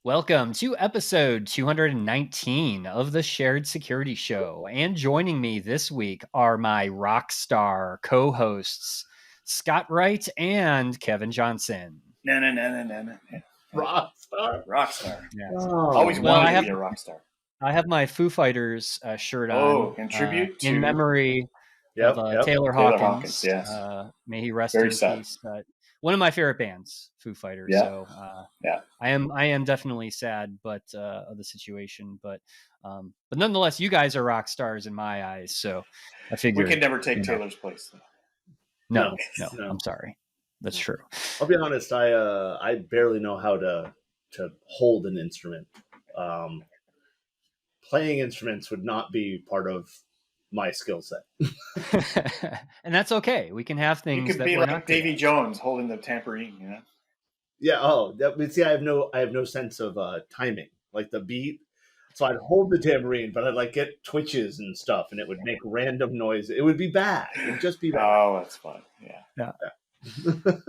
Welcome to episode 219 of the Shared Security Show. And joining me this week are my rock star co-hosts, Scott Wright and Kevin Johnson. No. Rock star. Yes. Always wanted to be a rock star. I have my Foo Fighters shirt Oh, on. in tribute in to memory Yep. of Taylor Taylor Hawkins. Hawkins, yes. May he rest Very in sad. peace. One of my favorite bands, Foo Fighters. Yeah. So Yeah. I am definitely sad, but of the situation. But nonetheless, you guys are rock stars in my eyes. So I figured We could never take Taylor's place, though. No, I'm sorry. That's true. I'll be honest. I barely know how to hold an instrument. Playing instruments would not be part of my skill set. And that's okay. We can have things. You could that be we're like not Davy Jones holding the tambourine, you know? Yeah. Oh, see, I have no sense of timing, like the beat. So I'd hold the tambourine, but I'd like get twitches and stuff, and it would make random noise. It would be bad. It would just be bad. Oh, that's fun. Yeah.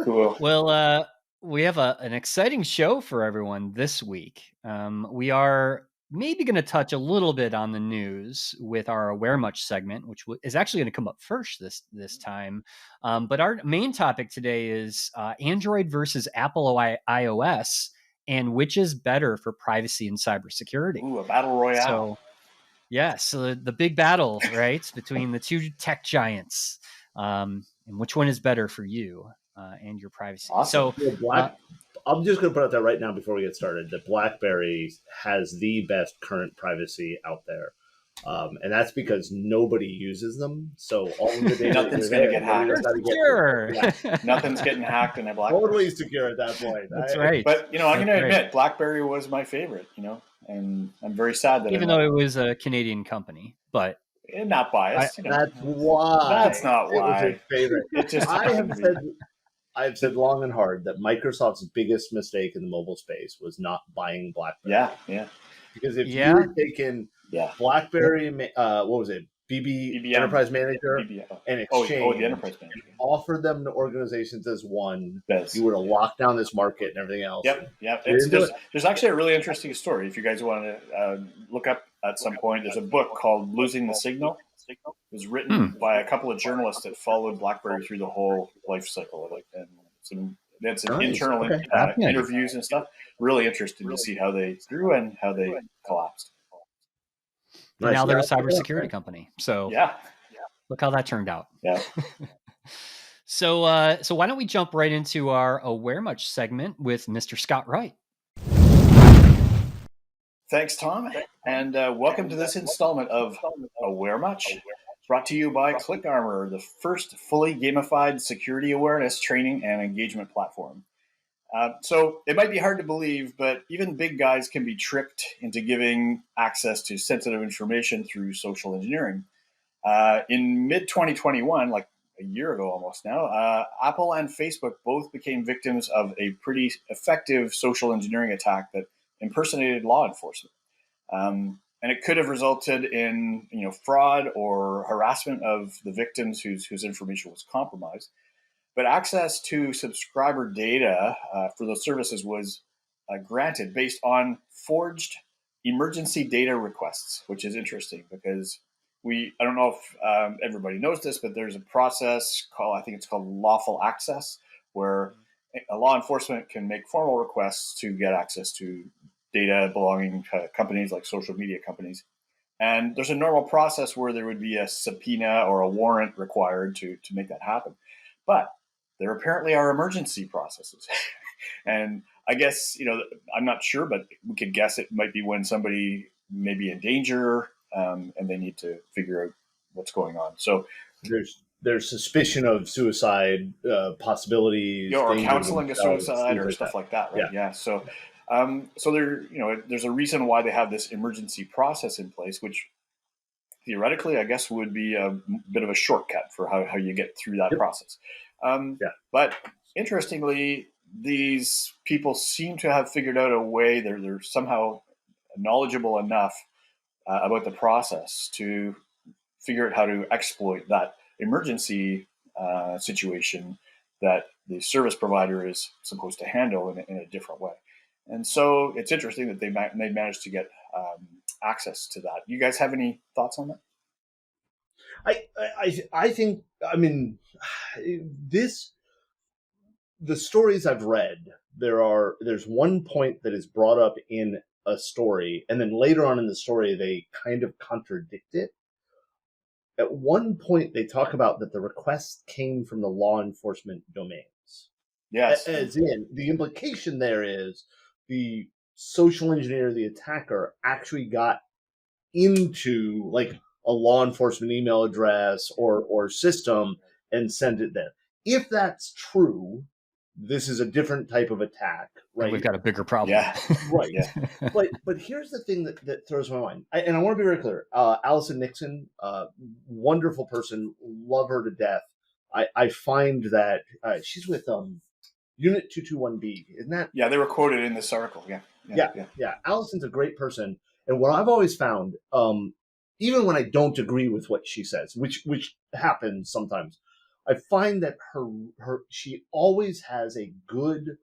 Cool. Well, we have an exciting show for everyone this week. We are maybe going to touch a little bit on the news with our Aware Much segment, which is actually going to come up first this time. But our main topic today is Android versus Apple iOS, and which is better for privacy and cybersecurity. Ooh, a battle royale. So the big battle, right, between the two tech giants, and which one is better for you and your privacy. Awesome. So I'm just going to put out there right now before we get started that BlackBerry has the best current privacy out there. And that's because nobody uses them. So all of the data Nothing's going to get hacked. Sure. Nothing's getting hacked in a BlackBerry. Totally secure at that point. That's right. But, I'm going to admit, BlackBerry was my favorite, and I'm very sad that even though it was a Canadian company, but not biased. That's why. That's not why. It was his favorite. It just I've said long and hard that Microsoft's biggest mistake in the mobile space was not buying BlackBerry. Yeah. Because if you had taken BlackBerry, what was it, BB Enterprise Manager, and Exchange, the Enterprise Manager, offered them to organizations as one, you would have locked down this market and everything else. Yep. There's actually a really interesting story. If you guys want to look up at some point, there's a book called Losing the Signal. It was written by a couple of journalists that followed BlackBerry through the whole life cycle, and that's some internal interviews and stuff. Really interesting to see how they grew and how they collapsed. Nice. Now they're a cybersecurity company. So look how that turned out. Yeah. So why don't we jump right into our Aware Much segment with Mr. Scott Wright. Thanks, Tom, and welcome to this installment of Aware Much, brought to you by ClickArmor, the first fully gamified security awareness training and engagement platform. So it might be hard to believe, but even big guys can be tricked into giving access to sensitive information through social engineering. In mid-2021, like a year ago almost now, Apple and Facebook both became victims of a pretty effective social engineering attack that impersonated law enforcement. And it could have resulted in fraud or harassment of the victims whose information was compromised. But access to subscriber data for those services was granted based on forged emergency data requests, which is interesting because I don't know if everybody knows this, but there's a process I think it's called lawful access, where a law enforcement can make formal requests to get access to data belonging to companies like social media companies. And there's a normal process where there would be a subpoena or a warrant required to make that happen. But there apparently are emergency processes. And I guess, I'm not sure, but we could guess it might be when somebody may be in danger and they need to figure out what's going on. So there's suspicion of suicide possibilities, or counseling a suicide or stuff like that, right? Yeah. So there's a reason why they have this emergency process in place, which theoretically, I guess, would be a bit of a shortcut for how you get through that process. But interestingly, these people seem to have figured out a way. They're somehow knowledgeable enough about the process to figure out how to exploit that emergency situation that the service provider is supposed to handle in a different way. And so it's interesting that they managed to get access to that. You guys have any thoughts on that? I think, I mean, this, the stories I've read, there's one point that is brought up in a story, and then later on in the story they kind of contradict it. At one point they talk about that the request came from the law enforcement domains. Yes. As in, the implication there is the social engineer, the attacker, actually got into like a law enforcement email address or system and sent it there. If that's true, this is a different type of attack, right? We've got a bigger problem. Yeah. Right. Yeah. But here's the thing that throws my mind, and I want to be very clear. Allison Nixon, wonderful person, love her to death. I find that she's with Unit 221B, isn't that? Yeah, they were quoted in this article. Yeah. Allison's a great person, and what I've always found, even when I don't agree with what she says, which happens sometimes, I find that she always has a good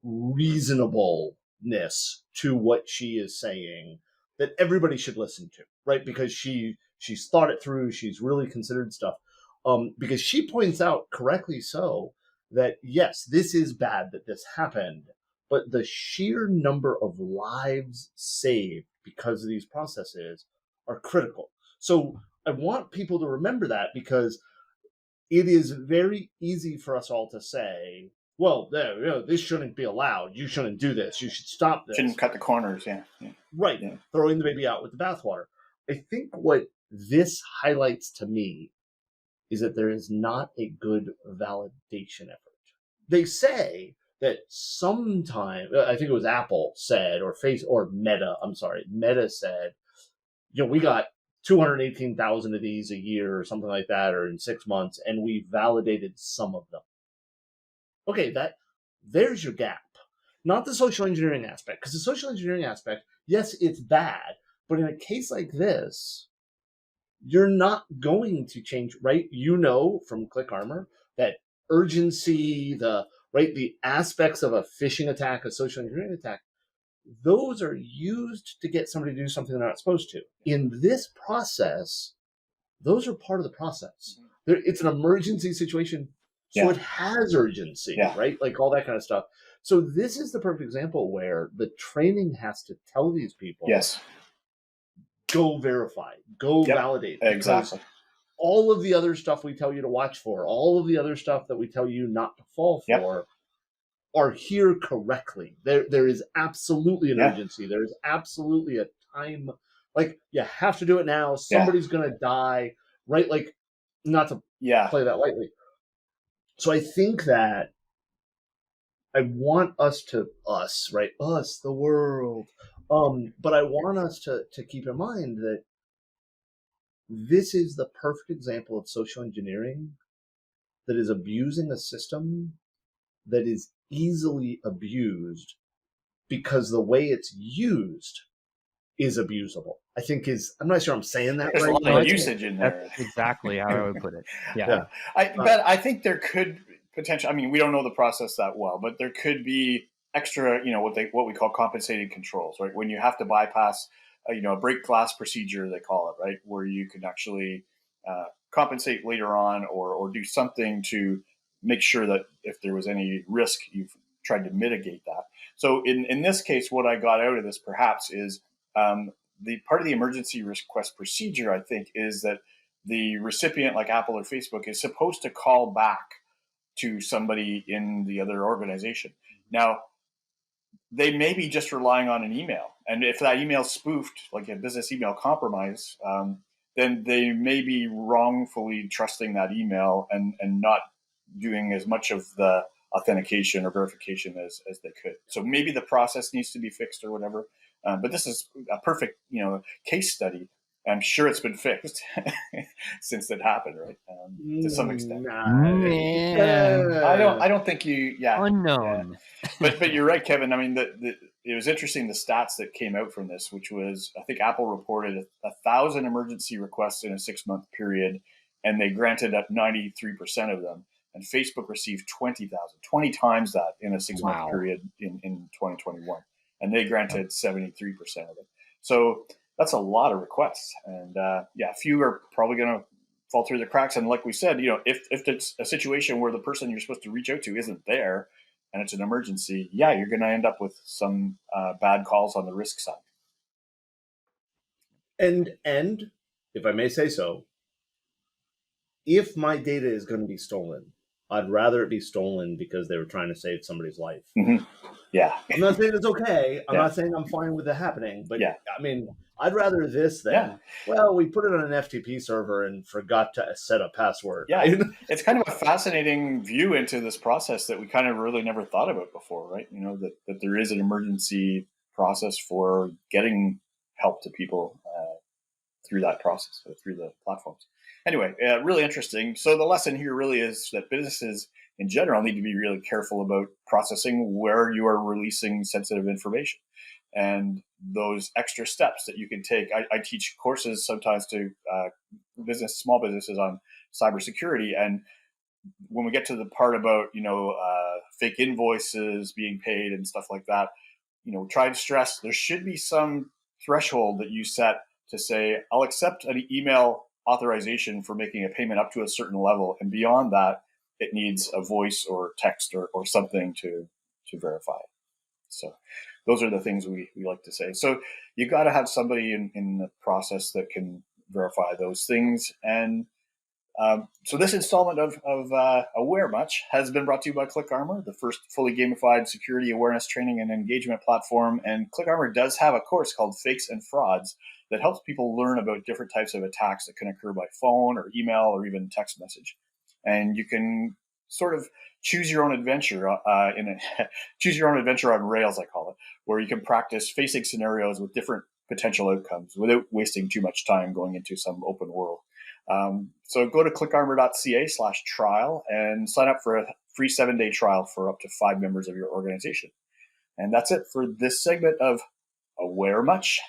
reasonableness to what she is saying that everybody should listen to, right? Because she's thought it through, she's really considered stuff. Because she points out, correctly so, that yes, this is bad that this happened, but the sheer number of lives saved because of these processes are critical. So I want people to remember that, because it is very easy for us all to say, well, this shouldn't be allowed. You shouldn't do this. You should stop this. Shouldn't cut the corners. Yeah. Right. Yeah. Throwing the baby out with the bathwater. I think what this highlights to me is that there is not a good validation effort. They say that sometime, I think it was Apple said, or Meta said, we got 218,000 of these a year or something like that, or in 6 months, and we validated some of them. Okay, there's your gap. Not the social engineering aspect, because the social engineering aspect, yes, it's bad, but in a case like this, you're not going to change, right? From ClickArmor that urgency, the aspects of a phishing attack, a social engineering attack, those are used to get somebody to do something they're not supposed to. In this process, those are part of the process. It's an emergency situation, so it has urgency, right? Like all that kind of stuff. So this is the perfect example where the training has to tell these people, yes, go verify, go validate. Exactly. All of the other stuff we tell you to watch for, all of the other stuff that we tell you not to fall for, are here correctly. There is absolutely an urgency. There is absolutely a time. Like, you have to do it now. Somebody's going to die, right? Like, not to play that lightly. So I think that I want us, the world. But I want us to keep in mind that this is the perfect example of social engineering that is abusing a system that is easily abused because the way it's used is abusable. I think I'm not sure I'm saying that There's right. a lot of usage in there. That's exactly how I would put it. Yeah. But I think there could potentially, I mean, we don't know the process that well, but there could be extra, what we call compensated controls, right? When you have to bypass, a break glass procedure, they call it, right? Where you can actually compensate later on or do something to make sure that if there was any risk, you've tried to mitigate that. So in this case, what I got out of this perhaps is the part of the emergency request procedure, I think, is that the recipient, like Apple or Facebook, is supposed to call back to somebody in the other organization. Now, they may be just relying on an email. And if that email is spoofed, like a business email compromise, then they may be wrongfully trusting that email and not doing as much of the authentication or verification as they could. So maybe the process needs to be fixed or whatever. But this is a perfect, case study. I'm sure it's been fixed since it happened, right? To some extent. I don't think you. Yeah. Unknown. Yeah. But you're right, Kevin. I mean, it was interesting the stats that came out from this, which was I think Apple reported 1,000 emergency requests in a 6-month period, and they granted up 93% of them. And Facebook received 20,000, 20 times that in a 6-month period in 2021. and they granted 73% of it. So that's a lot of requests, and yeah, a few are probably going to fall through the cracks. And like we said, if it's a situation where the person you're supposed to reach out to isn't there, and it's an emergency, yeah, you're going to end up with some bad calls on the risk side. And if I may say so, if my data is going to be stolen, I'd rather it be stolen because they were trying to save somebody's life. Mm-hmm. Yeah. I'm not saying it's okay. I'm Yeah. not saying I'm fine with it happening, but yeah. I mean, I'd rather this than, well, we put it on an FTP server and forgot to set a password. Yeah, it's kind of a fascinating view into this process that we kind of really never thought about before, right? That there is an emergency process for getting help to people through that process, through the platforms. Anyway, really interesting. So the lesson here really is that businesses in general need to be really careful about processing where you are releasing sensitive information. And those extra steps that you can take. I teach courses sometimes to small businesses on cybersecurity, and when we get to the part about fake invoices being paid and stuff like that, try to stress there should be some threshold that you set to say, I'll accept an email authorization for making a payment up to a certain level, and beyond that, it needs a voice or text or something to verify it. So those are the things we like to say. So you got to have somebody in the process that can verify those things. And so this installment of Aware Much has been brought to you by ClickArmor, the first fully gamified security awareness training and engagement platform. And ClickArmor does have a course called Fakes and Frauds that helps people learn about different types of attacks that can occur by phone or email or even text message. And you can sort of choose your own adventure choose your own adventure on Rails, I call it, where you can practice facing scenarios with different potential outcomes without wasting too much time going into some open world. So go to clickarmor.ca/trial and sign up for a free 7-day trial for up to 5 members of your organization. And that's it for this segment of Aware Much.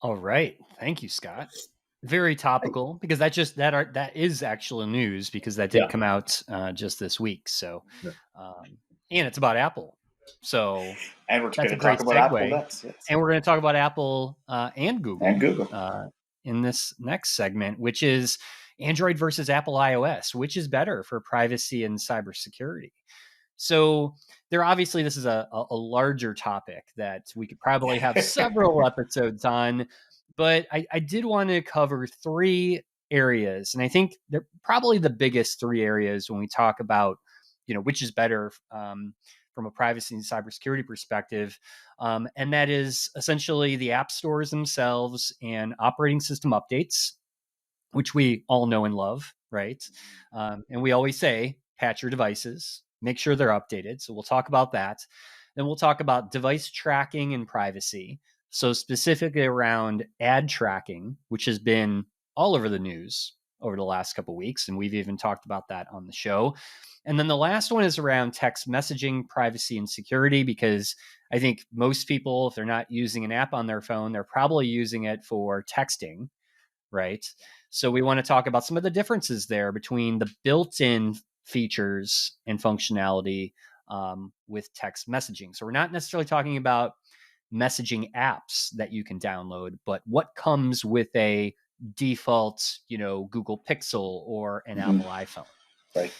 All right. Thank you, Scott. Very topical, because that is actual news, because that did come out just this week. So, and it's about Apple. So, and we're going to talk about Apple next. Yes. And we're going to talk about Apple and Google. In this next segment, which is Android versus Apple iOS, which is better for privacy and cybersecurity. So this is a larger topic that we could probably have several episodes on, but I did want to cover 3 areas. And I think they're probably the biggest 3 areas when we talk about, which is better from a privacy and cybersecurity perspective. And that is essentially the app stores themselves and operating system updates, which we all know and love, right? And we always say, patch your devices, make sure they're updated. So we'll talk about that. Then we'll talk about device tracking and privacy. So specifically around ad tracking, which has been all over the news over the last couple of weeks. And we've even talked about that on the show. And then the last one is around text messaging, privacy, and security, because I think most people, if they're not using an app on their phone, they're probably using it for texting, right? So we want to talk about some of the differences there between the built-in features and functionality with text messaging. So we're not necessarily talking about messaging apps that you can download, but what comes with a default, Google Pixel or an Apple iPhone. Right.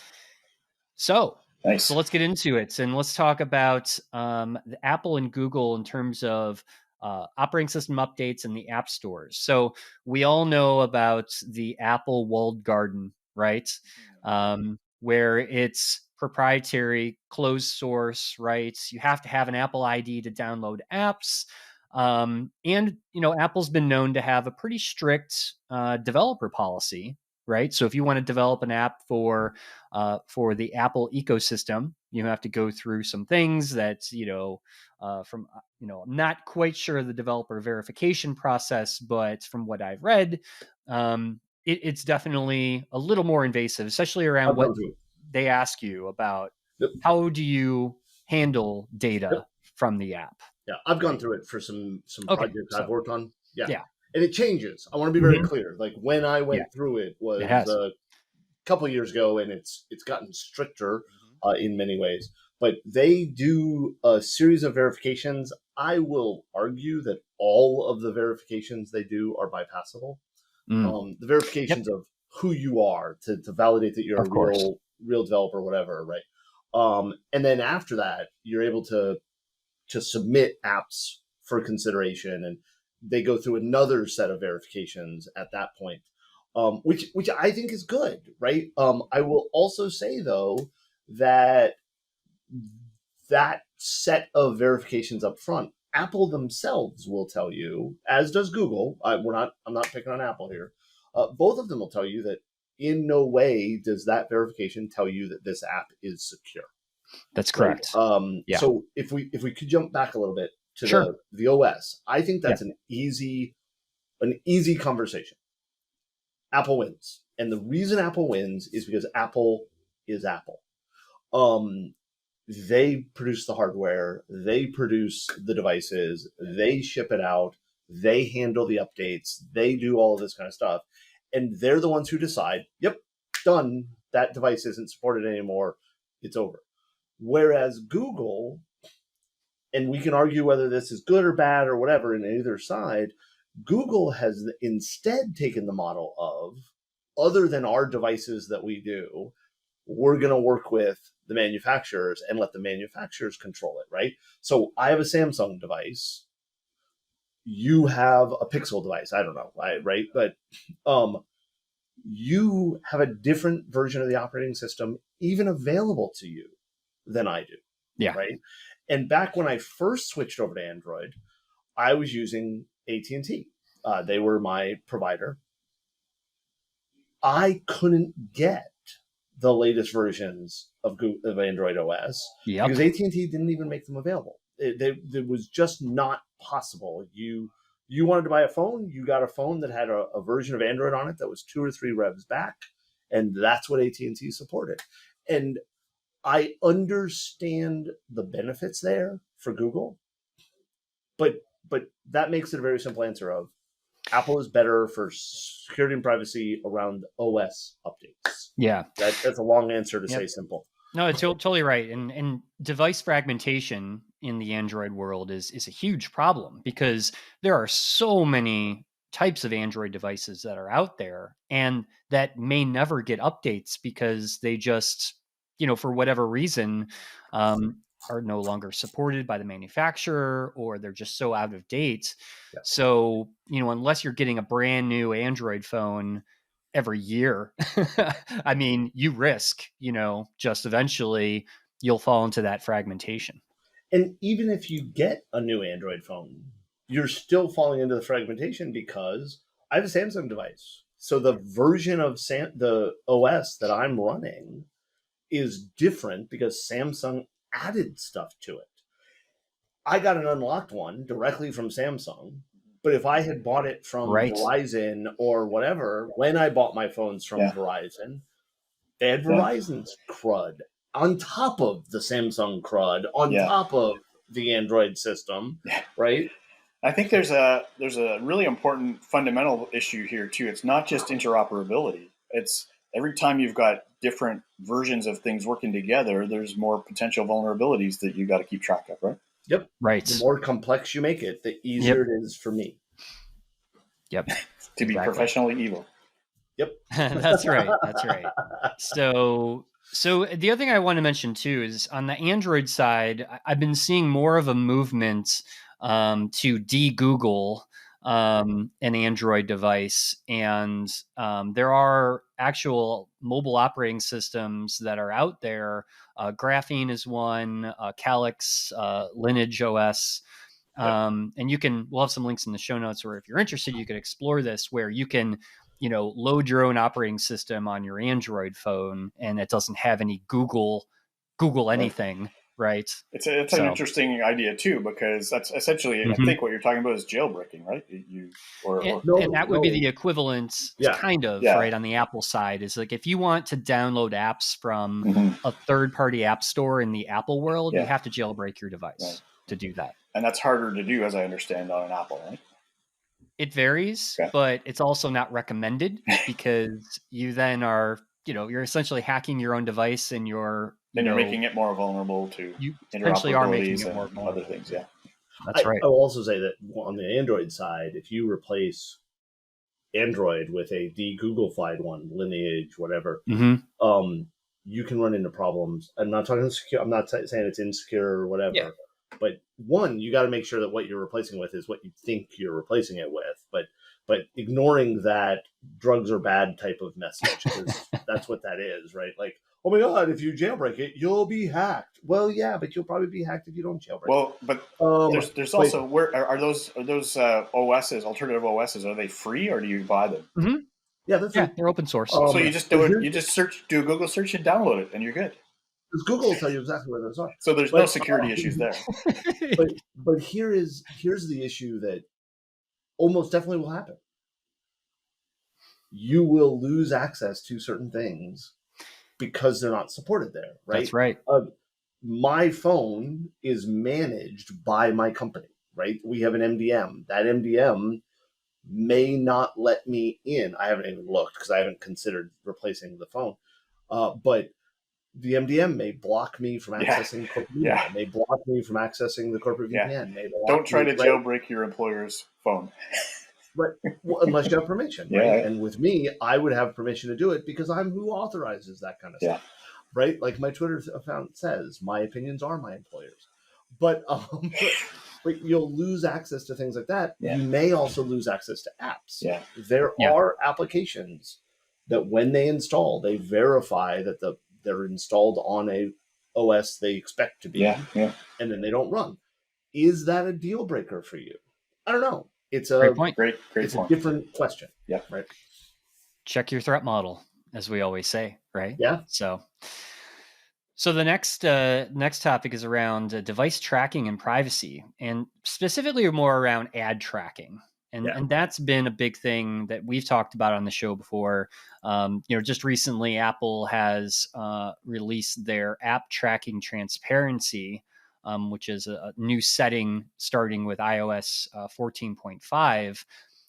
So let's get into it, and let's talk about the Apple and Google in terms of operating system updates and the app stores. So we all know about the Apple walled garden, right? Where it's proprietary, closed source, right? You have to have an Apple ID to download apps. And Apple's been known to have a pretty strict developer policy, right? So if you want to develop an app for the Apple ecosystem, you have to go through some things that, I'm not quite sure the developer verification process, but from what I've read, it's definitely a little more invasive, especially around what they ask you about. How do you handle data from the app? Yeah, I've gone through it for some projects I've worked on. Yeah. And it changes. I want to be very clear. Like when I went through it was a couple of years ago, and it's gotten stricter in many ways. But they do a series of verifications. I will argue that all of the verifications they do are bypassable. The Yep. verifications of who you are to validate that you're a Of course. real developer, whatever, right? And then after that, you're able to submit apps for consideration, and they go through another set of verifications at that point, which I think is good, right? I will also say though that that set of verifications up front, Apple themselves will tell you, as does Google. I'm not picking on Apple here. Both of them will tell you that in no way does that verification tell you that this app is secure. That's Right. correct. So if we could jump back a little bit to Sure. the OS, I think that's an easy conversation. Apple wins, and the reason Apple wins is because Apple is Apple. They produce the hardware, they produce the devices, they ship it out, they handle the updates, they do all of this kind of stuff, and they're the ones who decide, yep, done, that device isn't supported anymore, it's over. Whereas Google, and we can argue whether this is good or bad or whatever in either side, Google has instead taken the model of, other than our devices that we do, we're going to work with the manufacturers and let the manufacturers control it, right? So I have a Samsung device. You have a Pixel device. I don't know, right? But you have a different version of the operating system even available to you than I do. Yeah. Right. And back when I first switched over to Android, I was using AT&T. They were my provider. I couldn't get the latest versions of Android OS because AT&T didn't even make them available. It was just not possible. You wanted to buy a phone, you got a phone that had a version of Android on it that was 2 or 3 revs back, and that's what AT&T supported. And I understand the benefits there for Google, but that makes it a very simple answer of Apple is better for security and privacy around OS updates. Yeah. That's a long answer to say simple. No, it's totally right. And device fragmentation in the Android world is a huge problem because there are so many types of Android devices that are out there and that may never get updates because they just, for whatever reason, are no longer supported by the manufacturer or they're just so out of date. Yeah. So, unless you're getting a brand new Android phone every year, I mean, you risk, just eventually you'll fall into that fragmentation. And even if you get a new Android phone, you're still falling into the fragmentation because I have a Samsung device. So the version of the OS that I'm running is different because Samsung added stuff to it. I got an unlocked one directly from Samsung, but if I had bought it from Verizon or whatever, when I bought my phones from Verizon, they had Verizon's crud on top of the Samsung crud, on top of the Android system, right? I think there's a really important fundamental issue here too. It's not just interoperability. It's every time you've got different versions of things working together, there's more potential vulnerabilities that you got to keep track of, right? Yep. Right. The more complex you make it, the easier it is for me. Yep. To be professionally evil. Yep. That's right. That's right. So the other thing I want to mention too is on the Android side, I've been seeing more of a movement to de-Google an Android device. And there are actual mobile operating systems that are out there. Graphene is one, Calyx, Lineage OS. And we'll have some links in the show notes, or if you're interested, you could explore this, where you can, load your own operating system on your Android phone, and it doesn't have any Google anything, right? It's an interesting idea too, because that's essentially, I think what you're talking about is jailbreaking, right? And that would be the equivalent, kind of, right, on the Apple side. Is like if you want to download apps from a third-party app store in the Apple world, you have to jailbreak your device to do that. And that's harder to do, as I understand, on an Apple, right? It varies, but it's also not recommended because you then are you're essentially hacking your own device, and you're making it more vulnerable to you potentially are making interoperabilities it more and other vulnerable. things. Yeah. That's right. I'll also say that on the Android side, if you replace Android with a de-Googlified one, Lineage, whatever, Mm-hmm. you can run into problems. I'm not talking secure. I'm not saying it's insecure or Yeah. whatever. But one, you got to make sure that what you're replacing with is what you think you're replacing it with. But ignoring that drugs are bad type of message, because that's what that is, right? Like, oh my God, if you jailbreak it, you'll be hacked. Well, yeah, but you'll probably be hacked if you don't jailbreak. Well, but it. there's But also, where are those OSs, alternative OSs, are they free or do you buy them? Mm-hmm. yeah, they're Yeah, free. they're open source. So you just But do it. here, You just do a Google search and download it, and you're good. because Google will tell you exactly where those are. So there's no But security issues there. but here's the issue that almost definitely will happen. You will lose access to certain things because they're not supported there, right? That's right. My phone is managed by my company, right? We have an MDM. That MDM may not let me in. I haven't even looked because I haven't considered replacing the phone. But the MDM may block me from Yeah. accessing corporate Yeah. email, may block me from accessing the corporate Yeah. VPN, may block Don't try me, to right? jailbreak your employer's phone. Right. Well, unless you have permission, Yeah. right? And with me, I would have permission to do it because I'm who authorizes that kind of Yeah. stuff, right? Like my Twitter account says, my opinions are my employer's. But but you'll lose access to things like that. Yeah. You may also lose access to apps. Yeah. There Yeah. are applications that when they install, they verify that they're installed on a OS they expect to be, Yeah. Yeah. and then they don't run. Is that a deal breaker for you? I don't know. It's Great point. Great it's point. a different question. Yeah. Right. Check your threat model, as we always say, right? Yeah. So the next topic is around device tracking and privacy, and specifically more around ad tracking. And that's been a big thing that we've talked about on the show before. Just recently, Apple has released their app tracking transparency, which is a new setting starting with iOS 14.5,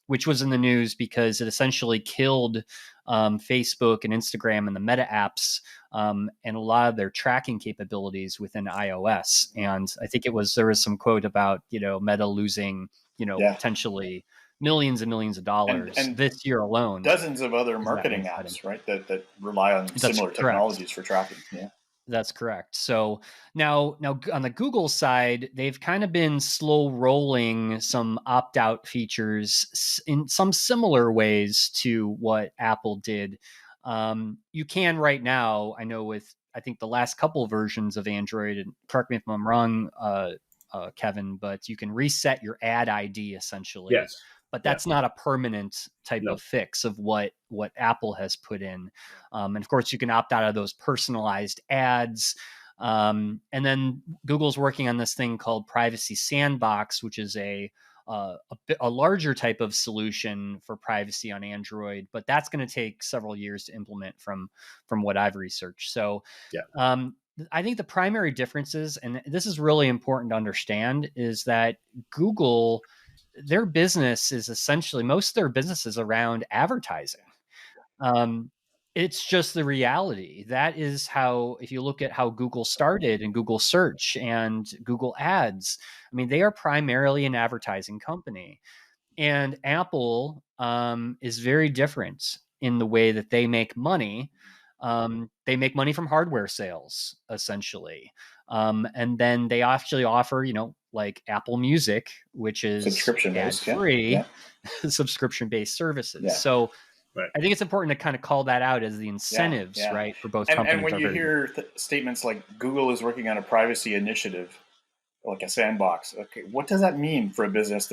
which was in the news because it essentially killed Facebook and Instagram and the Meta apps and a lot of their tracking capabilities within iOS. And I think there was some quote about Meta losing potentially millions and millions of dollars and this year alone. Dozens of other marketing apps, right, that rely on similar technologies for tracking. Yeah. That's correct. So now on the Google side, they've kind of been slow rolling some opt-out features in some similar ways to what Apple did. You can right now, I know I think the last couple versions of Android, and correct me if I'm wrong, Kevin, but you can reset your ad ID essentially. Yes. But that's not a permanent type of fix of what Apple has put in. And of course, you can opt out of those personalized ads. And then Google's working on this thing called Privacy Sandbox, which is a larger type of solution for privacy on Android, but that's going to take several years to implement from what I've researched. So, I think the primary differences, and this is really important to understand, is that Google, their business is essentially, most of their business is around advertising. It's just the reality. That is how, if you look at how Google started and Google Search and Google Ads, I mean, they are primarily an advertising company. And Apple is very different in the way that they make money. They make money from hardware sales, essentially. And then they actually offer, like Apple Music, which is subscription-based, ad-free, subscription-based services. Yeah. So I think it's important to kind of call that out as the incentives, right, for both companies. And when you hear statements like Google is working on a privacy initiative, like a sandbox, okay, what does that mean for a business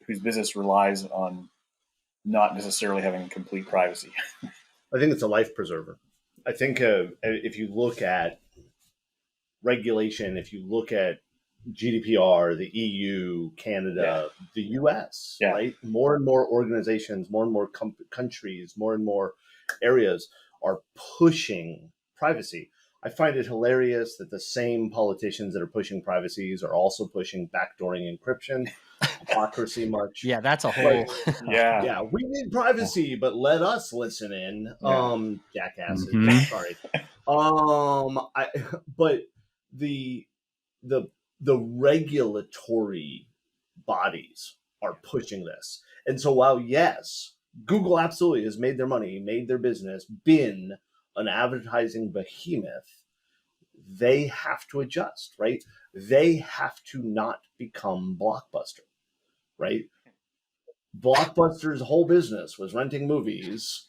whose business relies on not necessarily having complete privacy? I think it's a life preserver. I think if you look at regulation, if you look at GDPR, the EU, Canada, the US, right? More and more organizations, more and more countries, more and more areas are pushing privacy. I find it hilarious that the same politicians that are pushing privacies are also pushing backdooring encryption. hypocrisy much. Yeah, that's a whole. Yeah. Yeah, we need privacy, but let us listen in. Yeah. Jackasses. Mhm. Sorry. I but the the the regulatory bodies are pushing this. And so while yes, Google absolutely has made their money, made their business, been an advertising behemoth, they have to adjust, right? They have to not become Blockbuster, right? Blockbuster's whole business was renting movies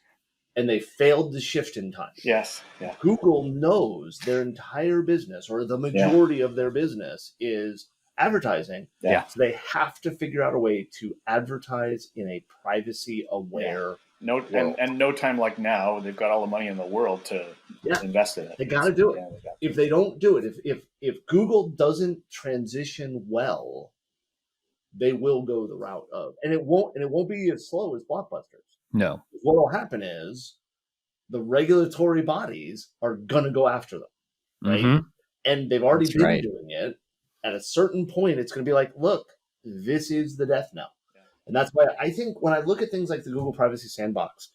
and they failed to shift in time. Yes. Yeah. Google knows their entire business or the majority of their business is advertising. Yeah. So they have to figure out a way to advertise in a privacy aware No, and no time like now. They've got all the money in the world to invest in it. They got to do it. Yeah, If they don't do it, if Google doesn't transition well, they will go the route of, and it won't be as slow as Blockbusters. No. What will happen is the regulatory bodies are going to go after them, right? Mhm. And they've already That's been right. doing it. At a certain point, it's going to be like, look, this is the death knell. And that's why I think when I look at things like the Google Privacy Sandbox,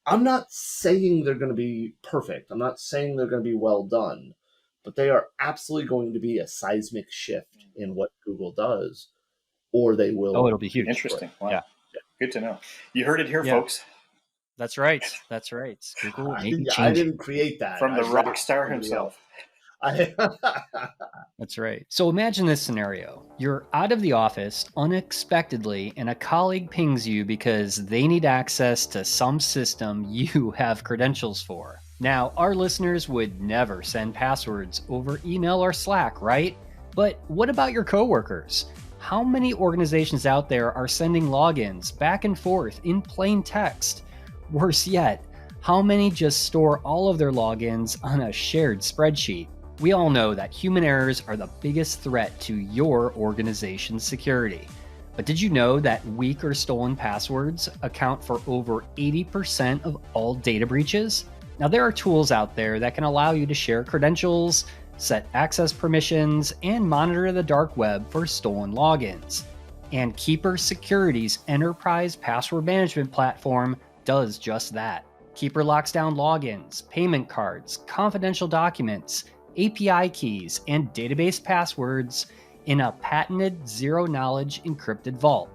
I'm not saying they're going to be perfect. I'm not saying they're going to be well done, but they are absolutely going to be a seismic shift in what Google does, or they will. Oh, it'll be huge. Interesting. Wow. Yeah. Good to know. You heard it here, Yeah. folks. That's right. That's right. Google making I changes. didn't create that. From the I read rock it star from somebody himself. That's right. So imagine this scenario. You're out of the office unexpectedly, and a colleague pings you because they need access to some system you have credentials for. Now, our listeners would never send passwords over email or Slack, right? But what about your coworkers? How many organizations out there are sending logins back and forth in plain text? Worse yet, how many just store all of their logins on a shared spreadsheet? We all know that human errors are the biggest threat to your organization's security. But did you know that weak or stolen passwords account for over 80% of all data breaches? Now, there are tools out there that can allow you to share credentials, set access permissions, and monitor the dark web for stolen logins. And Keeper Security's enterprise password management platform does just that. Keeper locks down logins, payment cards, confidential documents, API keys, and database passwords in a patented zero-knowledge encrypted vault.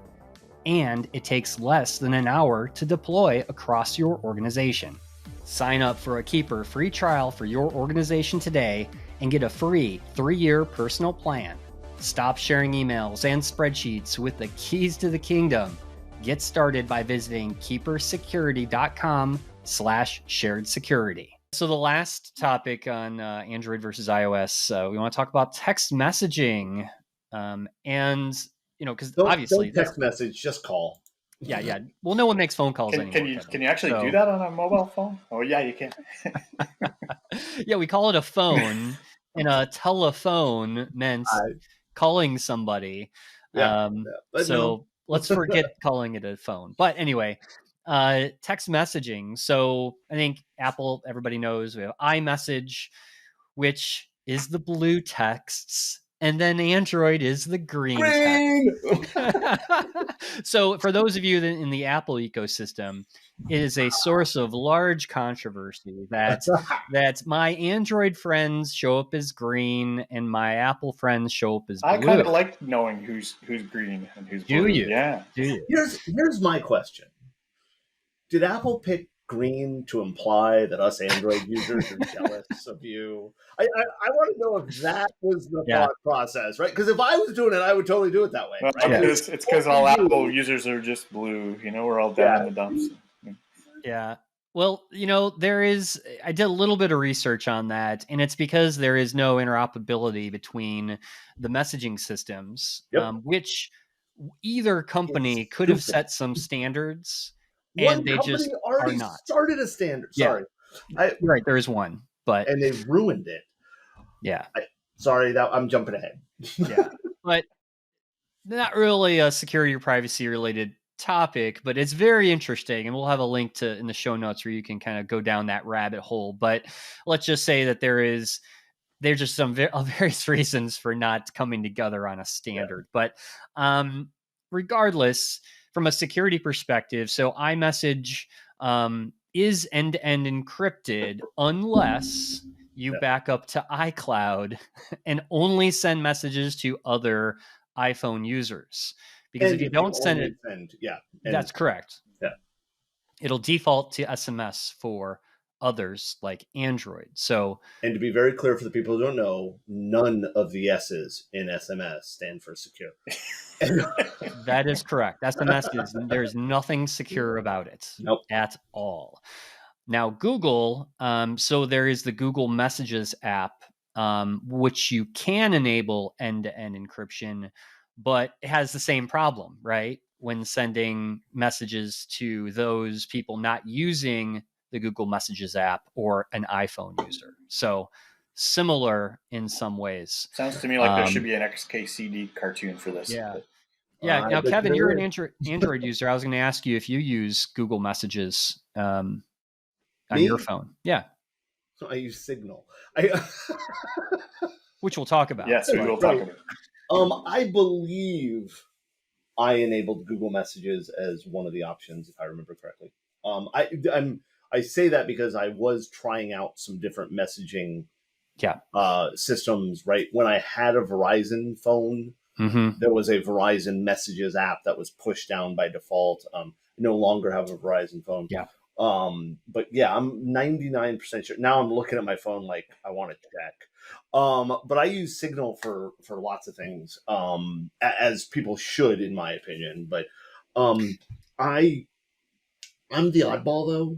And it takes less than an hour to deploy across your organization. Sign up for a Keeper free trial for your organization today and get a free 3-year personal plan. Stop sharing emails and spreadsheets with the keys to the kingdom. Get started by visiting keepersecurity.com/shared security. So the last topic on Android versus iOS, we want to talk about text messaging, and because obviously don't text message, just call. Yeah. Well, no one makes phone calls anymore. Can you actually do that on a mobile phone? Oh yeah, you can. Yeah, we call it a phone, and a telephone meant calling somebody. So let's forget calling it a phone. But anyway. Text messaging. So I think Apple, everybody knows we have iMessage, which is the blue texts, and then Android is the green text. So for those of you in the Apple ecosystem, it is a source of large controversy that my Android friends show up as green and my Apple friends show up as blue. I kind of like knowing who's green and who's blue. Do you? Yeah. Do you? Here's my question. Did Apple pick green to imply that us Android users are jealous of you? I want to know if that was the thought process, right? Because if I was doing it, I would totally do it that way. Well, right? It's because all Apple users are just blue. We're all down in the dumps. Yeah. Well, I did a little bit of research on that, and it's because there is no interoperability between the messaging systems, which either company could have set some standards. One and they company just already are not. started a standard. Sorry. Right, there is one. And they've ruined it. Yeah. Sorry, I'm jumping ahead. Yeah. But not really a security or privacy related topic, but it's very interesting. And we'll have a link in the show notes where you can kind of go down that rabbit hole. But let's just say that there's just some various reasons for not coming together on a standard. But regardless, from a security perspective, so iMessage is end-to-end encrypted unless you back up to iCloud and only send messages to other iPhone users. Because if you don't send it, that's correct. Yeah. It'll default to SMS for others like Android. So, and to be very clear for the people who don't know, none of the S's in SMS stand for secure. That is correct. SMS there's nothing secure about it at all. Now, Google, so there is the Google Messages app, which you can enable end-to-end encryption, but it has the same problem, right? When sending messages to those people not using the Google Messages app or an iPhone user. So similar in some ways. Sounds to me like there should be an XKCD cartoon for this. Yeah. Yeah. Now, Kevin, you're an Android user. I was going to ask you if you use Google Messages on your phone. Yeah. So I use Signal. Which we'll talk about. Yes, we will talk about. I believe I enabled Google Messages as one of the options, if I remember correctly. I say that because I was trying out some different messaging systems, right? When I had a Verizon phone, there was a Verizon Messages app that was pushed down by default. I no longer have a Verizon phone. Yeah. But yeah, I'm 99% sure. Now I'm looking at my phone like I want to check. But I use Signal for lots of things, as people should, in my opinion. But I'm the oddball, though.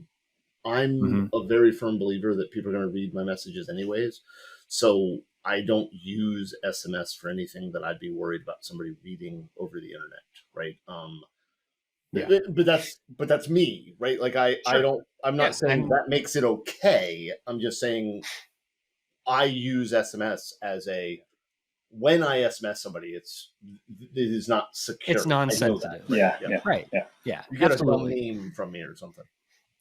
I'm a very firm believer that people are going to read my messages anyways. So I don't use SMS for anything that I'd be worried about somebody reading over the internet, right? But that's me, right? Like I'm not saying that makes it okay. I'm just saying I use SMS as when I SMS somebody, it is not secure. It's non-sensitive. Right. Yeah. You get a name from me or something.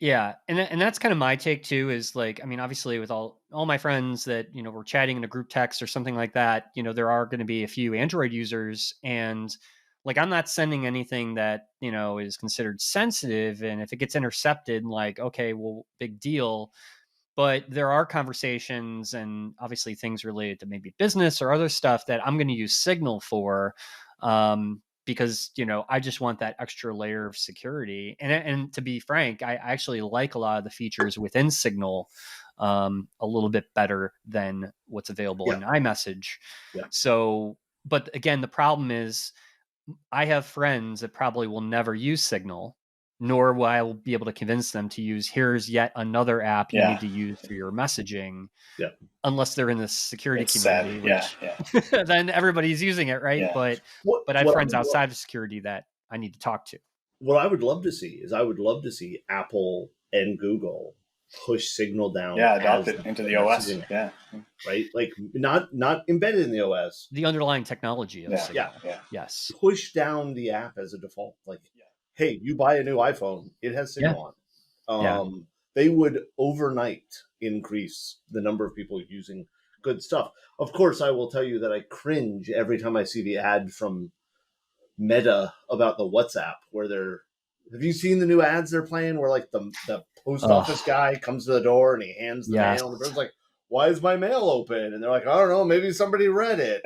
Yeah, and that's kind of my take too. Is like, I mean, obviously, with all my friends that we're chatting in a group text or something like that, there are going to be a few Android users, and like I'm not sending anything that is considered sensitive, and if it gets intercepted, like, okay, well, big deal. But there are conversations and obviously things related to maybe business or other stuff that I'm going to use Signal for. Because I just want that extra layer of security, and to be frank, I actually like a lot of the features within Signal a little bit better than what's available in iMessage. So, but again, the problem is I have friends that probably will never use Signal, nor will I be able to convince them to use here's yet another app you need to use for your messaging. Unless they're in the security community, which then everybody's using it, right? But I have friends outside of security that I need to talk to. What I would love to see is Apple and Google push Signal down. Adopt it into the OS. Right? Like not embedded in the OS. The underlying technology of Signal. Yes. Push down the app as a default. Like, hey, you buy a new iPhone, it has Signal on. They would overnight increase the number of people using good stuff. Of course, I will tell you that I cringe every time I see the ad from Meta about the WhatsApp, where have you seen the new ads they're playing where like the post office guy comes to the door and he hands the mail and the person's like, why is my mail open? And they're like, I don't know, maybe somebody read it.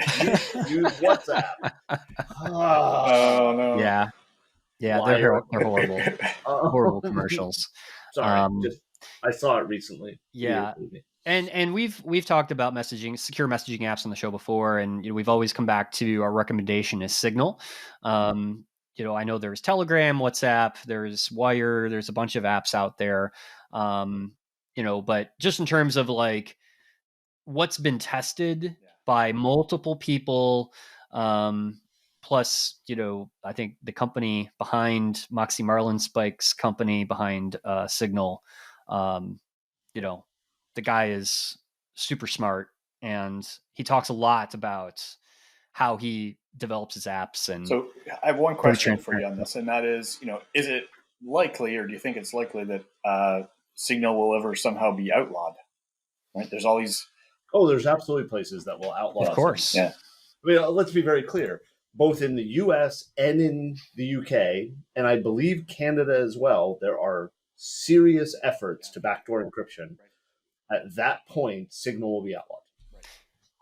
Use WhatsApp. Oh no. Yeah, they're horrible. Horrible commercials. Sorry, I saw it recently. Yeah, and we've talked about secure messaging apps on the show before, and we've always come back to our recommendation is Signal. I know there's Telegram, WhatsApp, there's Wire, there's a bunch of apps out there. But just in terms of like what's been tested by multiple people, plus, I think the company behind Moxie Marlinspike's company behind Signal, the guy is super smart and he talks a lot about how he develops his apps. And so I have one question for you on this, and that is, is it likely, or do you think it's likely that Signal will ever somehow be outlawed? Right? There's all these. Oh, there's absolutely places that will outlaw. Of course. I mean, let's be very clear. both in the US and in the UK, and I believe Canada as well, there are serious efforts to backdoor encryption. At that point, Signal will be outlawed.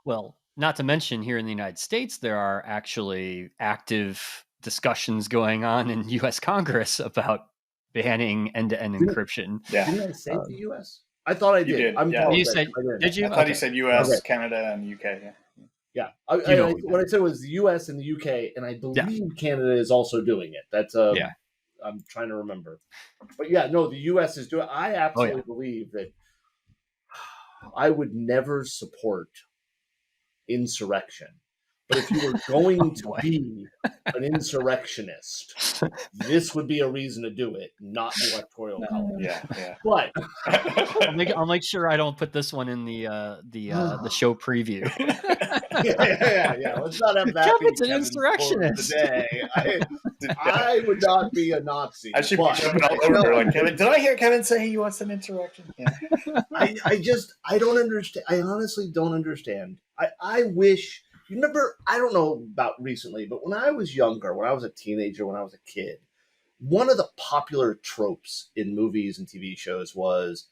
Well, not to mention here in the United States, there are actually active discussions going on in U.S. Congress about banning end-to-end encryption. Didn't I say the US? I thought I did. did. I'm Yeah. You said, did you? I thought Okay. you said US, Okay. Canada, and UK. Yeah. You know What I said was the US and the UK, and I believe Canada is also doing it. That's Yeah. I'm trying to remember. But yeah, no, the US is doing it. I absolutely believe that I would never support insurrection. But if you were going to be an insurrectionist, this would be a reason to do it, not the Electoral College. Yeah. But I'll make sure I don't put this one in the show preview. yeah. Let's not have that. Kevin's an insurrectionist. Today. I would not be a Nazi. I should be jumping all over like Kevin. Did I hear Kevin say he wants an insurrection? Yeah. I don't understand. I honestly don't understand. I wish. You remember, I don't know about recently, but when I was younger, when I was a teenager, when I was a kid, one of the popular tropes in movies and TV shows was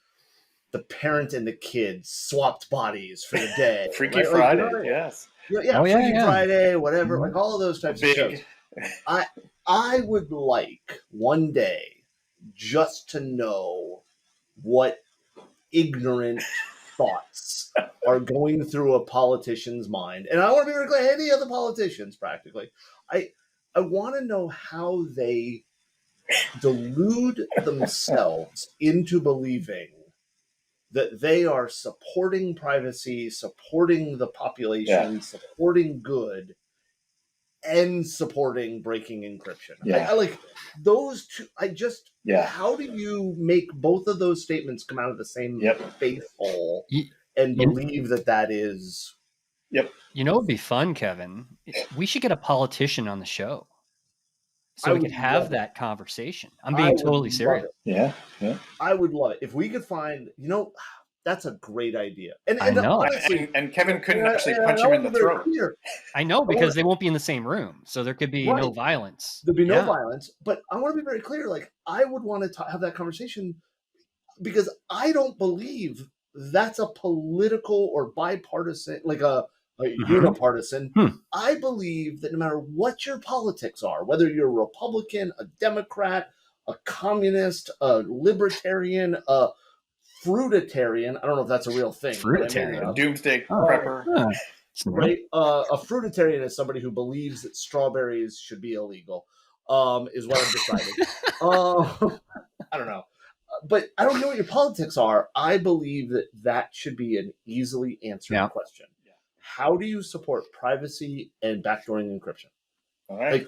the parent and the kid swapped bodies for the day. Freaky Friday, yes. Yeah, Freaky Friday, whatever, like all of those types of shows. I would like one day just to know what ignorant thoughts are going through a politician's mind. And I want to be very clear, any other politicians practically. I want to know how they delude themselves into believing that they are supporting privacy, supporting the population, supporting good, and supporting breaking encryption. I like those two. How do you make both of those statements come out of the same faith hole and believe that is? You know, it'd be fun, Kevin. We should get a politician on the show so we could have that conversation. I'm being totally serious. Yeah. I would love it if we could find. That's a great idea. And I know. Honestly, and Kevin couldn't actually punch him in the throat. I know, because they won't be in the same room, so there could be no violence. There'd be no violence, but I want to be very clear. Like, I would want to have that conversation because I don't believe that's a political or bipartisan, like a unipartisan. I believe that no matter what your politics are, whether you're a Republican, a Democrat, a communist, a libertarian, a fruitarian. I don't know if that's a real thing. Fruitarian. Doomsday prepper. Right? A fruitarian is somebody who believes that strawberries should be illegal, is what I've decided. I don't know. But I don't know what your politics are. I believe that should be an easily answered question. How do you support privacy and backdooring encryption? All right.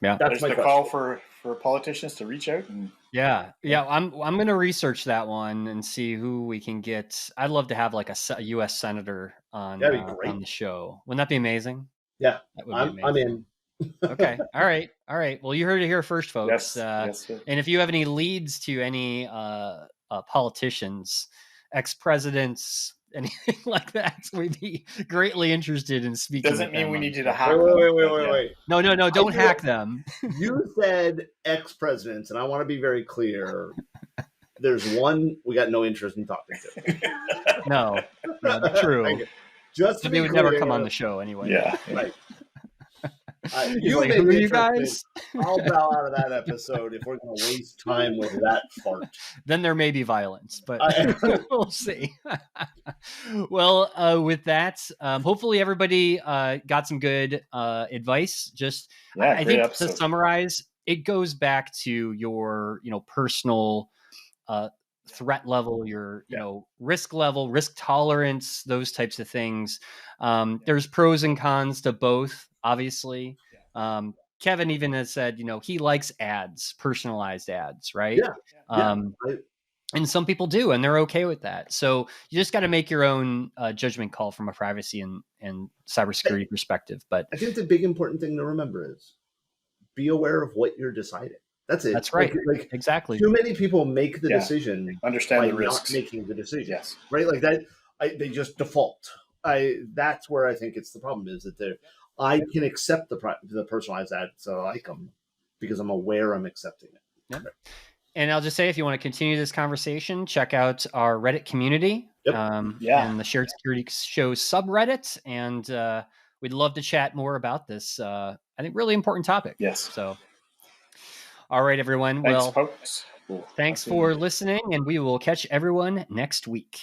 That's There's my the question. call for politicians to reach out. I'm going to research that one and see who we can get. I'd love to have like a U.S. senator on the show. Wouldn't that be amazing? Yeah, that would be amazing. I'm in. Okay. All right. Well, you heard it here first, folks. Yes. And if you have any leads to any politicians, ex-presidents, anything like that, we'd be greatly interested in speaking. Doesn't mean we need you to hack them. Wait. No, don't hack them. You said ex-presidents, and I want to be very clear. There's one we got no interest in talking to. No, true. Just they would never come on the show anyway. Yeah. Right. You like, who are you guys? I'll bow out of that episode if we're going to waste time with that fart. Then there may be violence, but we'll see. Well, with that, hopefully everybody got some good advice. I think episode. To summarize, it goes back to your, personal threat level, your risk level, risk tolerance, those types of things. There's pros and cons to both, obviously. Kevin even has said, he likes ads, personalized ads, right? And some people do, and they're okay with that. So you just got to make your own judgment call from a privacy and cybersecurity perspective. But I think the big important thing to remember is be aware of what you're deciding. That's it. That's right. Like exactly. Too many people make the decision understand by the risks. Not making the decision. Yes. Right. Like that. They just default. That's where I think it's the problem is that I can accept the personalized ads, so I like them because I'm aware I'm accepting it. Yep. And I'll just say, if you want to continue this conversation, check out our Reddit community, Yep. and the Shared Security Show subreddit. And we'd love to chat more about this, I think, really important topic. Yes. So, all right, everyone. Thanks, Well, folks. thanks for listening, and we will catch everyone next week.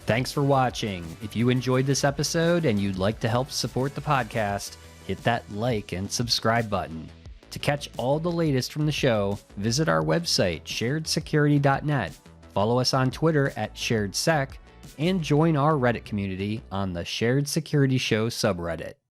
Thanks for watching. If you enjoyed this episode and you'd like to help support the podcast, hit that like and subscribe button. To catch all the latest from the show, visit our website, sharedsecurity.net. Follow us on Twitter at SharedSec, and join our Reddit community on the Shared Security Show subreddit.